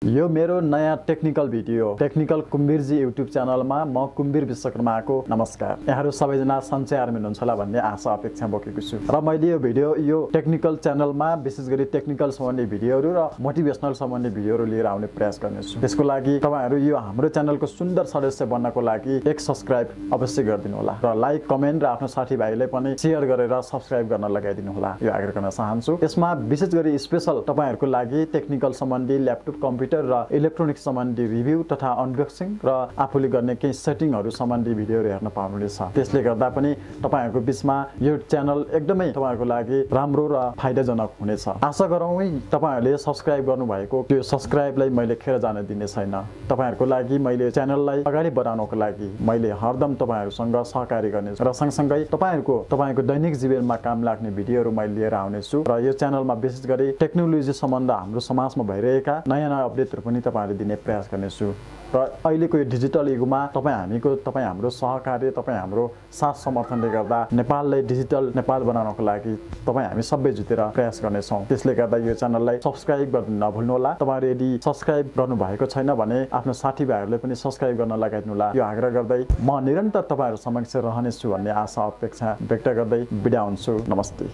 यो मेरो नयाँ टेक्निकल भिडियो टेक्निकल कुम्बीर जी युट्युब च्यानलमा म कुम्बीर विश्वकर्माको नमस्कार। यहाँहरु सबैजना सन्चै हुनुहुन्छ होला भन्ने आशा अपेक्षा बोकेको छु र मैले यो भिडियो यो टेक्निकल च्यानलमा विशेष गरी टेक्निकल सम्बन्धी भिडियोहरु र मोटिभेसनल सम्बन्धी भिडियोहरु लिएर आउने प्रयास गर्नेछु। त्यसको लागि तपाईहरु यो हाम्रो च्यानलको सुन्दर सदस्य बन्नको लागि एक सब्स्क्राइब अवश्य गरिदिनु होला र लाइक कमेन्ट र आफ्नो साथीभाइले पनि शेयर गरेर सब्स्क्राइब गर्न लगाइदिनु होला यो आग्रह गर्न चाहन्छु। यसमा विशेष गरी स्पेशल तपाईहरुको लागि टेक्निकल सम्बन्धी ल्यापटप कम्प्युटर र इलेक्ट्रोनिक्स सम्बन्धी रिभ्यू तथा अनबक्सिङ र आफूले गर्ने केही सेटिङहरु सम्बन्धी भिडियोहरु हेर्न पाउनुहुनेछ। त्यसले गर्दा पनि तपाईहरुको बीचमा यो च्यानल एकदमै तपाईहरुको लागि राम्रो र फाइदाजनक हुनेछ। आशा गरौँ तपाईहरुले सब्स्क्राइब गर्नुभएको त्यो सब्स्क्राइबलाई मैले खेर जान दिने छैन। तपाईहरुको लागि मैले च्यानललाई अगाडि बढाउनको लागि मैले हरदम तपाईहरुसँग सहकारी गर्नेछु र सँगसँगै तपाईको दैनिक जीवनमा काम लाग्ने भिडियोहरु मैले लिएर आउनेछु र यो च्यानलमा विशेष गरी टेक्नोलोजी सम्बन्ध हाम्रो समाजमा भइरहेका नयाँ अपडेटहरु पनि तपाईहरुले दिने प्रयास गर्नेछु र अहिलेको यो डिजिटल युगमा तपाई हाम्रो सहकार्य तपाई हाम्रो साथ समर्थनले गर्दा नेपाललाई डिजिटल नेपाल बनाउनको लागि तपाई हामी सबै जुटेर प्रयास गर्नेछौं। त्यसले गर्दा यो च्यानललाई सब्स्क्राइब गर्न नभुल्नु होला। तपाईहरु यदि सब्स्क्राइब गर्नु भएको छैन भने आफ्नो साथीभाइहरुले पनि सब्स्क्राइब गर्न लगाइदिनु होला। यो आग्रह गर्दै म निरन्तर तपाईहरु समक्ष रहनेछु भन्ने आशा अपेक्षा व्यक्त गर्दै बिदा हुन्छु। नमस्ते।